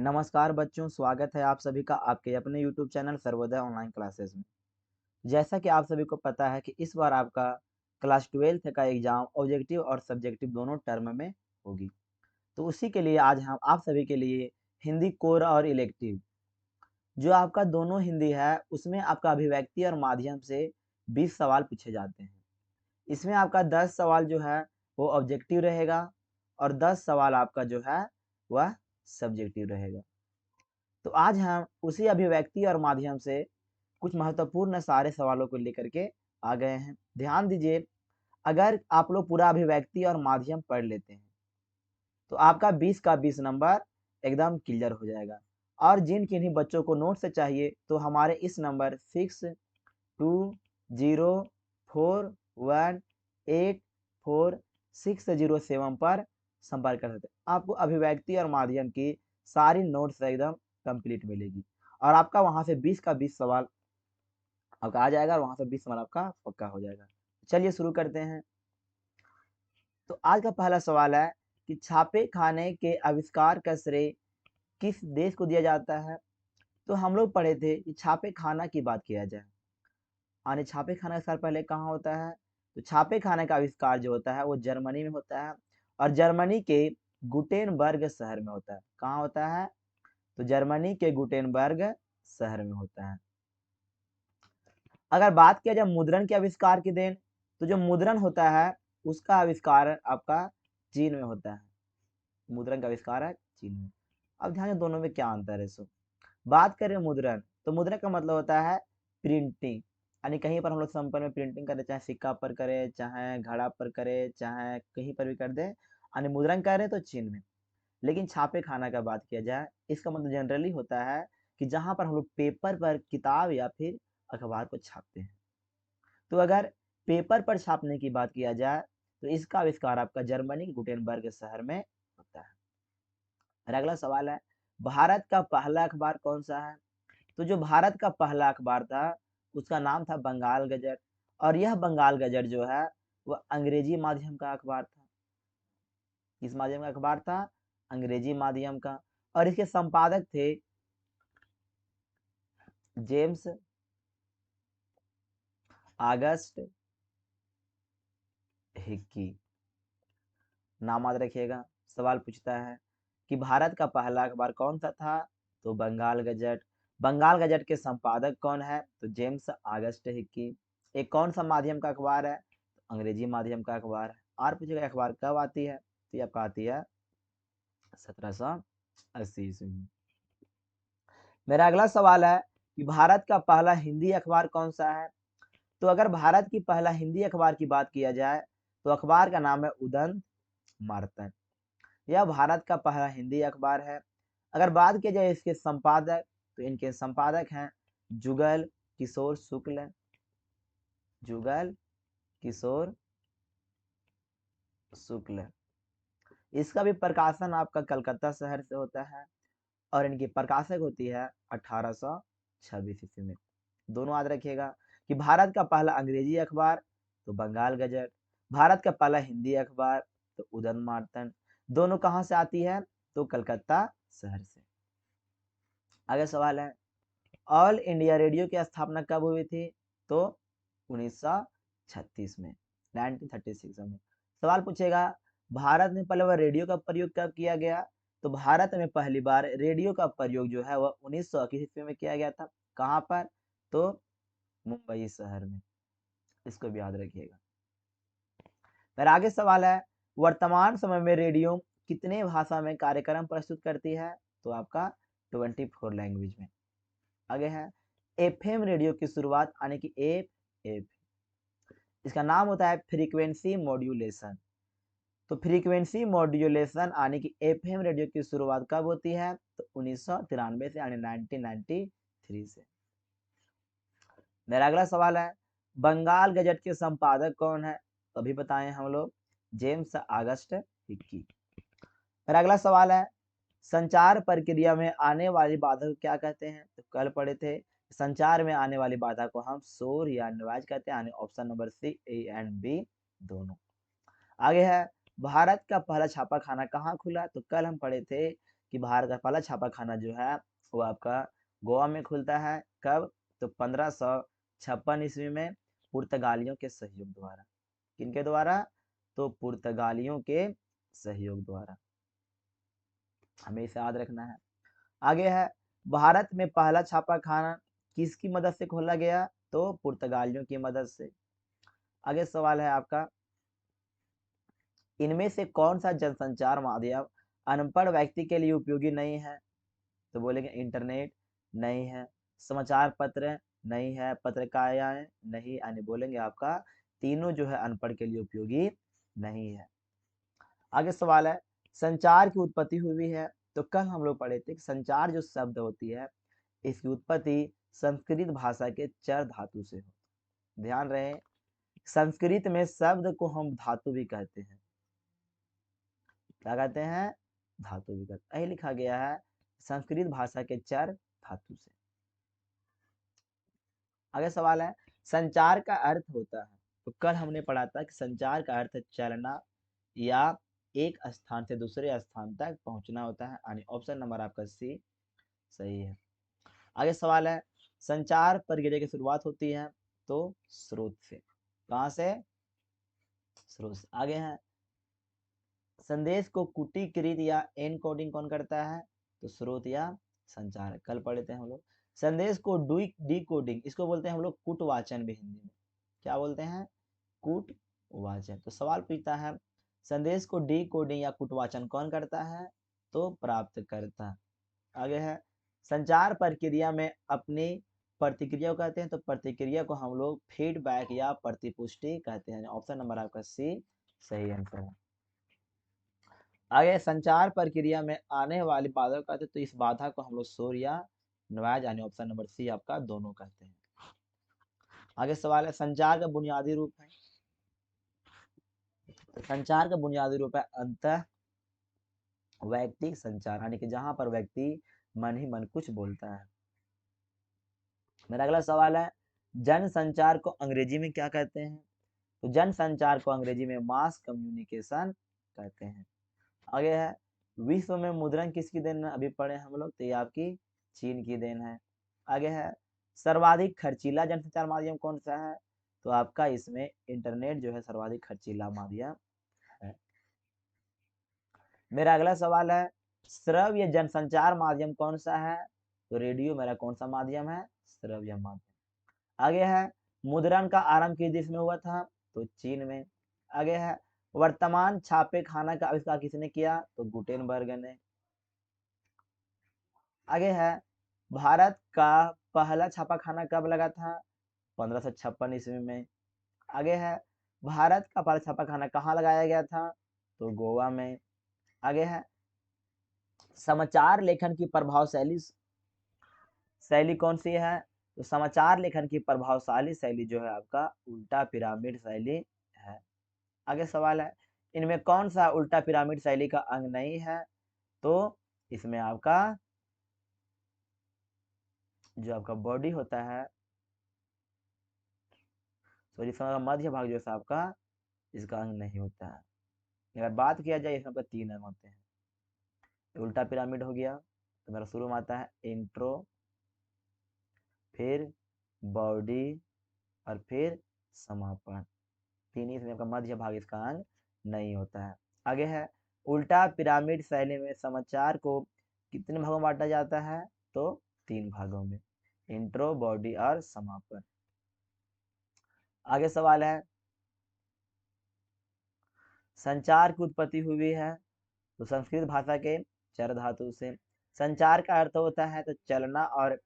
नमस्कार बच्चों, स्वागत है आप सभी का आपके अपने YouTube channel Sarvodaya online classes में। जैसा कि आप सभी को पता है कि इस बार आपका क्लास 12th का एग्जाम ऑब्जेक्टिव और सब्जेक्टिव दोनों टर्म में होगी। तो उसी के लिए आज हम आप सभी के लिए हिंदी कोर और इलेक्टिव जो आपका दोनों हिंदी है उसमें आपका अभिव्यक्ति और माध्यम से 20 सवाल पूछे जाते हैं। इसमें आपका 10 सवाल जो है वो ऑब्जेक्टिव रहेगा और 10 सवाल आपका जो है वह सब्जेक्टिव रहेगा। तो आज हम उसी अभिव्यक्ति और माध्यम से कुछ महत्वपूर्ण सारे सवालों को लेकर के आ गए हैं। ध्यान दीजिए, अगर आप लोग पूरा अभिव्यक्ति और माध्यम पढ़ लेते हैं तो आपका 20 का 20 नंबर एकदम क्लियर हो जाएगा। और जिन किन्हीं बच्चों को नोट से चाहिए तो हमारे इस नंबर 6204184607 पर संपर्क कर सकते हैं। आपको अभिव्यक्ति और माध्यम की सारी नोट्स एकदम कंप्लीट मिलेगी और आपका वहां से 20 का 20 सवाल आपका आ जाएगा और वहां से 20 सवाल आपका पक्का हो जाएगा। चलिए शुरू करते हैं। तो आज का पहला सवाल है कि छापे खाने के आविष्कार का श्रेय किस देश को दिया जाता है। तो हम लोग पढ़े थे कि छापे खाना की बात किया जाए यानी छापे खाना का आविष्कार पहले कहाँ होता है। तो छापे खाने का आविष्कार जो होता है वो जर्मनी में होता है और जर्मनी के गुटेनबर्ग शहर में होता है। कहाँ होता है? तो जर्मनी के गुटेनबर्ग शहर में होता है। अगर बात किया जाए मुद्रण के आविष्कार की देन, तो जो मुद्रण होता है उसका आविष्कार आपका चीन में होता है। मुद्रण का आविष्कार है चीन में। अब ध्यान दें दोनों में क्या अंतर है। सो बात करें मुद्रण, तो मुद्रण का मतलब होता है प्रिंटिंग, यानी कहीं पर हम लोग संपर्क में प्रिंटिंग करें, चाहे सिक्का पर करें, चाहे घड़ा पर करें, चाहे कहीं पर भी कर दे, यानी मुद्रण कर रहे तो चीन में। लेकिन छापे खाना का बात किया जाए, इसका मतलब जनरली होता है कि जहां पर हम लोग पेपर पर किताब या फिर अखबार को छापते हैं। तो अगर पेपर पर छापने की बात किया जाए तो इसका आविष्कार आपका जर्मनी के गुटेनबर्ग शहर में होता है। और अगला सवाल है, भारत का पहला अखबार कौन सा है। तो जो भारत का पहला अखबार था उसका नाम था बंगाल गजट और यह बंगाल गजट जो है वह अंग्रेजी माध्यम का अखबार था। किस माध्यम का अखबार था? अंग्रेजी माध्यम का। और इसके संपादक थे जेम्स ऑगस्ट हिक्की। नाम याद रखिएगा। सवाल पूछता है कि भारत का पहला अखबार कौन सा था। तो बंगाल गजट। बंगाल गजट के संपादक कौन है? तो जेम्स ऑगस्ट हिक्की। एक कौन सा माध्यम का अखबार है? तो अंग्रेजी माध्यम का अखबार है। और पूछेगा अखबार कब आती है, तो ये आपका आती है 1780 ईस्वी में। मेरा अगला सवाल है कि भारत का पहला हिंदी अखबार कौन सा है। तो अगर भारत की पहला हिंदी अखबार की बात किया जाए तो अखबार का नाम है उदंत मार्तन। यह भारत का पहला हिंदी अखबार है। अगर बात की जाए इसके संपादक, तो इनके संपादक हैं जुगल किशोर शुक्ल। जुगल किशोर शुक्ल। इसका भी प्रकाशन आपका कलकत्ता शहर से होता है और इनकी प्रकाशक होती है 1826 ईस्वी में। दोनों याद रखिएगा कि भारत का पहला अंग्रेजी अखबार तो बंगाल गजट, भारत का पहला हिंदी अखबार तो उदंत मार्तन। दोनों कहाँ से आती है? तो कलकत्ता शहर से। आगे सवाल है, ऑल इंडिया रेडियो की स्थापना कब हुई थी। तो 1936 में, 1936 में। सवाल पूछेगा भारत में पहले बार रेडियो का प्रयोग कब किया गया। तो भारत में पहली बार रेडियो का प्रयोग जो है वह 1921 ईस्वी में किया गया था। कहाँ पर? तो मुंबई शहर में। इसको भी याद रखिएगा। फिर आगे सवाल है, वर्तमान समय में रेडियो कितने भाषा में कार्यक्रम प्रस्तुत करती है। तो आपका 24 लैंग्वेज में। आगे है, एफएम रेडियो की शुरुआत यानी कि एफ इसका नाम होता है फ्रीक्वेंसी मॉड्यूलेशन। तो फ्रीक्वेंसी मॉड्यूलेशन यानी कि एफएम रेडियो की शुरुआत कब होती है। तो 1993 से यानी 1993 से। मेरा अगला सवाल है, बंगाल गजट के संपादक कौन है। तो अभी बताएं हम लोग, जेम्स ऑगस्ट हिक्की। मेरा अगला सवाल है, संचार प्रक्रिया में आने वाली बाधा को क्या कहते हैं। तो कल पढ़े थे संचार में आने वाली बाधा को हम शोर या नॉइज कहते हैं, यानी option number C A and B दोनों। आगे है, भारत का पहला छापा खाना कहाँ खुला। तो कल हम पढ़े थे कि भारत का पहला छापाखाना जो है वो आपका गोवा में खुलता है। कब? तो 1556 ईस्वी में पुर्तगालियों के सहयोग द्वारा। किनके द्वारा? तो पुर्तगालियों के सहयोग द्वारा, हमें इसे याद रखना है। आगे है, भारत में पहला छापाखाना किसकी मदद से खोला गया? तो पुर्तगालियों की मदद से। आगे सवाल है आपका, इनमें से कौन सा जनसंचार माध्यम अनपढ़ व्यक्ति के लिए उपयोगी नहीं है? तो बोलेंगे इंटरनेट नहीं है, समाचार पत्र नहीं है, पत्रिकाएं नहीं, यानी बोलेंगे आपका तीनों जो है अनपढ़ के लिए उपयोगी नहीं है। आगे सवाल है, संचार की उत्पत्ति हुई है। तो कल हम लोग पढ़े थे कि संचार जो शब्द होती है इसकी उत्पत्ति संस्कृत भाषा के चर धातु से हो। ध्यान रहे, संस्कृत में शब्द को हम धातु भी कहते हैं। क्या कहते हैं? धातु भी कहते हैं। यही लिखा गया है, संस्कृत भाषा के चर धातु से। आगे सवाल है, संचार का अर्थ होता है। तो कल हमने पढ़ा था कि संचार का अर्थ चलना या एक स्थान से दूसरे स्थान तक पहुंचना होता है, यानी ऑप्शन नंबर आपका सी सही है। आगे सवाल है, संचार प्रक्रिया की शुरुआत होती है तो स्रोत से। कहां से? स्रोत से। आगे है, संदेश को कूटीकृत या एनकोडिंग कौन करता है? तो स्रोत या संचार। कल पढ़े थे हम लोग। संदेश को डिकोडिंग, इसको बोलते हैं हम लोग कूटवाचन भी हिंदी में। क्या बोलते हैं? कूटवाचन। तो सवाल पूछता है, संदेश को डिकोडिंग या कूटवाचन कौन करता है? तो प्राप्तकर्ता। आगे है, संचार प्रक्रिया में अपनी प्रतिक्रिया को कहते हैं। तो प्रतिक्रिया को हम लोग फीडबैक या प्रतिपुष्टि कहते हैं। ऑप्शन नंबर आपका सी सही आंसर है। आगे, संचार प्रक्रिया में आने वाली बाधा को कहते हैं। तो इस बाधा को हम लोग शोर या नॉइज, यानी ऑप्शन नंबर सी आपका दोनों कहते हैं। आगे सवाल है, संचार का बुनियादी रूप है। तो संचार का बुनियादी रूप है अंतः वैयक्तिक संचार, यानी कि जहां पर व्यक्ति मन ही मन कुछ बोलता है। मेरा अगला सवाल है, जन संचार को अंग्रेजी में क्या कहते हैं? तो जन संचार को अंग्रेजी में मास कम्युनिकेशन कहते हैं। आगे है, विश्व में मुद्रण किसकी देन है? अभी पढ़े हम लोग, तो ये आपकी चीन की देन है। आगे है, सर्वाधिक खर्चीला जनसंचार माध्यम कौन सा है? तो आपका इसमें इंटरनेट जो है सर्वाधिक खर्चीला माध्यम है। मेरा अगला सवाल है, श्रव्य जनसंचार माध्यम कौन सा है? तो रेडियो मेरा कौन सा माध्यम है? श्रव्य माध्यम। आगे है, मुद्रण का आरंभ किस देश में हुआ था? तो चीन में। आगे है, वर्तमान छापे खाना का आविष्कार किसने किया? तो गुटेनबर्ग ने। आगे है, भारत का पहला छापाखाना कब लगा था? 1556 ईस्वी में। आगे है, भारत का पहला छापाखाना कहाँ लगाया गया था? तो गोवा में। आगे है, समाचार लेखन की प्रभावशैली शैली कौन सी है? तो समाचार लेखन की प्रभावशाली शैली जो है आपका उल्टा पिरामिड शैली है। आगे सवाल है, इनमें कौन सा उल्टा पिरामिड शैली का अंग नहीं है? तो इसमें आपका जो आपका बॉडी होता है, तो जिसका मध्य भाग जो है आपका इसका अंग नहीं होता है। अगर बात किया जाए इसमें आपका 3 अंग होते हैं। उल्टा पिरामिड हो गया, तो मेरा शुरू में आता है इंट्रो, फिर बॉडी और फिर समापन। तीन ही इसमें आपका मध्य भाग इसका अंग नहीं होता है। आगे है, उल्टा पिरामिड शैली में समाचार को कितने भागों में बांटा जाता है? तो 3 भागों में, इंट्रो, बॉडी और समापन। आगे सवाल है, संचार की उत्पत्ति हुई है तो संस्कृत भाषा के चर धातु से। संचार का अर्थ होता है तो चलना और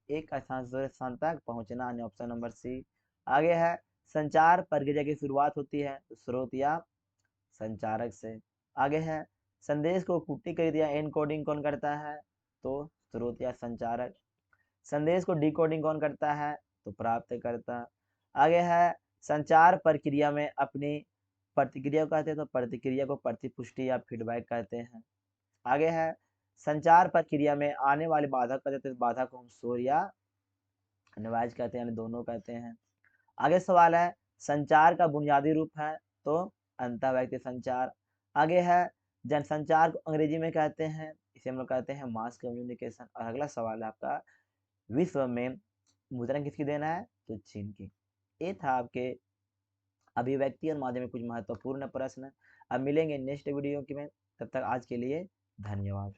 एक स्थान से दूसरे स्थान तक पहुंचना, यानी ऑप्शन नंबर सी। आगे है, संचार प्रक्रिया की शुरुआत होती है तो स्रोत या संचारक से। आगे है, संदेश को कूटीकृत या एनकोडिंग कौन करता है? तो स्रोत या संचारक। संदेश को डिकोडिंग कौन करता है? तो प्राप्तकर्ता। आगे है, संचार प्रक्रिया में अपनी प्रतिक्रिया को कहते हैं तो प्रतिक्रिया को प्रतिपुष्टि या फीडबैक कहते हैं। आगे है, संचार प्रक्रिया में आने वाली बाधा कहते हैं तो इस बाधा को हम शोर या नॉइज कहते हैं, यानी दोनों कहते हैं। आगे सवाल है, संचार का बुनियादी रूप है तो अंतःवैयक्तिक संचार। आगे है, जनसंचार को अंग्रेजी में कहते हैं, इसे हम लोग कहते हैं मास कम्युनिकेशन। और अगला सवाल है आपका, विश्व में मुद्रण किसकी देन है? तो चीन की। ये था आपके अभिव्यक्ति और माध्यम में कुछ महत्वपूर्ण प्रश्न। अब मिलेंगे नेक्स्ट वीडियो की में, तब तक आज के लिए धन्यवाद।